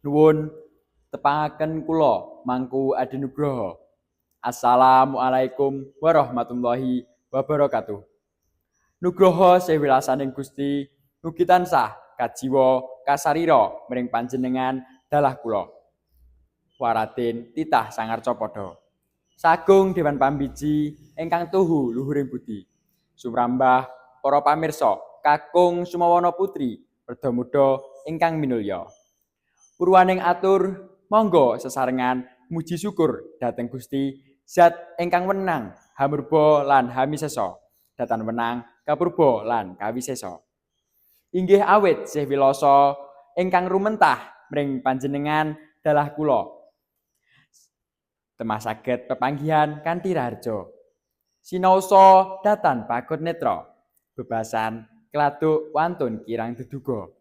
Nuwun tepangaken kula mangku adi nugroho. Assalamualaikum warahmatullahi wabarakatuh. Nugroho sewilasaning Gusti mugi tansah kajiwa kasarira mring panjenengan dalah kula. Waratin titah sangarca padha. Sagung Dewan Pambiji ingkang tuhu luhuring budi. Sumrambah para pamirsa kakung Sumawana Putri Werda Muda ingkang minulya. Purwaning atur monggo sesarengan muji syukur dhateng Gusti Zat ingkang wenang hamurba lan hamisesa datan wenang kapurba lan kawisesa. Inggih awit sih wilasa ingkang rumentah mring panjenengan dalah kula temah saged pepanggihan kanthi raharja. Sinaosa datan Bagot Netra bebasan kladuk wantun kirang deduga.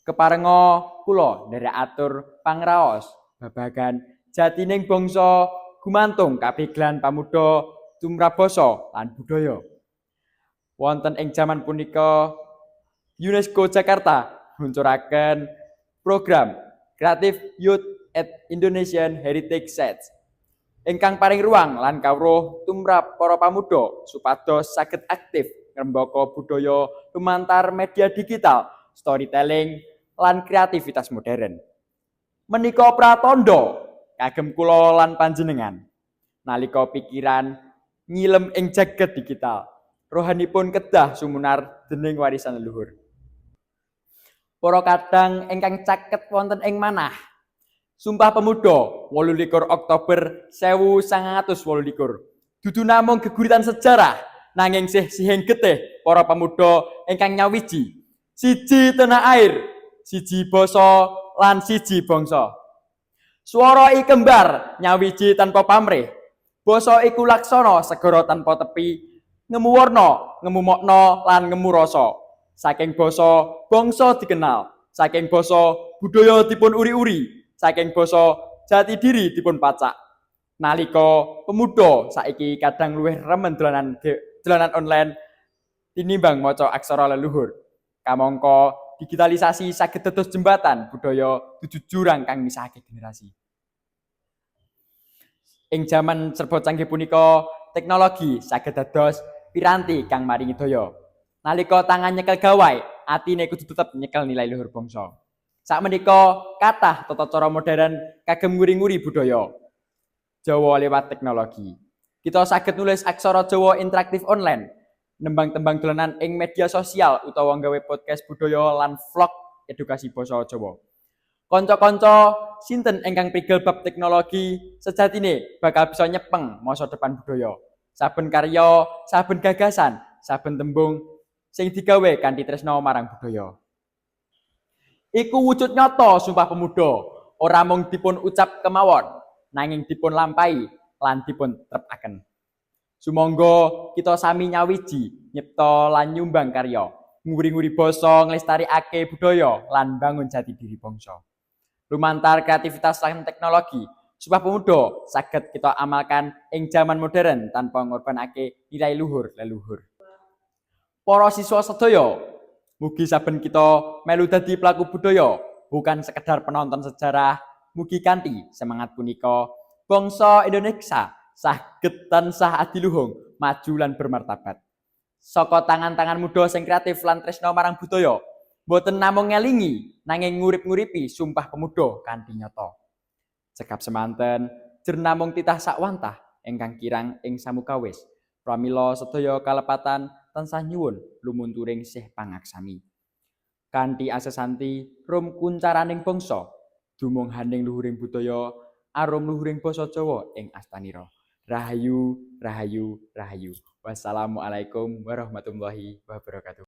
Keparenga kula nderek atur pangraos babagan jatining bangsa gumantung kabeglan pamuda tumrap basa lan budaya. Wonten ing jaman punika UNESCO Jakarta ngluncuraken program Creative Youth at Indonesian Heritage Sites ingkang paring ruang lan kawruh tumrap para pamuda supados saged aktif ngrembaka budaya lumantar media digital, storytelling, lan kreativitas modern. Menika pratandha kagem kula lan panjenengan nalika pikiran nyilem ing jagat digital, rohanipun kedah sumunar dening warisan leluhur. Para kadang ingkang caket wonten ing manah. Sumpah Pemuda 28 Oktober 1928. Dudu namung geguritan sejarah nanging sihing getih para pemuda ingkang nyawiji. Siji tanah air, siji basa lan siji bangsa. Swara iki kembar nyawiji tanpa pamrih. Basa iku laksana segara tanpa tepi, ngemu warna, ngemu makna lan ngemu rasa. Saking basa bangsa dikenal, saking basa budaya dipun uri-uri, saking basa jati diri dipun pacak. Nalika pemuda saiki kadang luwih remen dolanan online tinimbang maca aksara leluhur. Kamangka digitalisasi saged dados jembatan budaya tuju jurang kang misahake generasi. Ing jaman serba canggih punika, teknologi saged dados piranti kang maringi daya. Nalika tangan nyekel gawai, atine kudu tetep nyekel nilai luhur bangsa. Sakmenika kathah tata cara modern kagem nguri-nguri budaya Jawa lewat teknologi. Kita saged nulis aksara Jawa interaktif online, nembang-tembang dolanan ing media sosial utawa nggawe podcast budaya lan vlog edukasi basa Jawa. Kanca-kanca sinten ingkang prigel bab teknologi sejatine bakal bisa nyepeng masa depan budaya. Saben karya, saben gagasan, saben tembung sing digawe kanthi tresna marang budaya. Iku wujud nyata Sumpah Pemuda, ora mung dipun ucap kemawon, nanging dipun lampahi lan dipun trepaken. Sumangga kita sami nyawiji, nyipta lan nyumbang karya, nguri-nguri basa, nglestarikake budaya lan bangun jati diri bangsa. Lumantar kreativitas lan teknologi, Sumpah Pemuda saged kita amalkan ing zaman modern tanpa ngorbanake nilai luhur leluhur. Para siswa sedaya, mugi saben kita melu dadi pelaku budaya, bukan sekedar penonton sejarah. Mugi kanthi semangat punika bangsa Indonesia saged tansah adiluhung, maju lan bermartabat. Saka tangan-tangan muda sing kreatif lan tresna marang budaya, boten namung ngelingi nanging ngurip-nguripi Sumpah Pemuda kanthi nyata. Cekap semanten jer namung titah sakwantah ingkang kirang ing samukawis. Pramila sedaya kalepatan tansah nyuwun lumunturing sih pangaksami. Kanthi asesanti rum kuncaraning bangsa, dumunghaning luhuring budaya, arum luhuring basa Jawa ing astanira. Rahayu, rahayu, rahayu. Wassalamualaikum warahmatullahi wabarakatuh.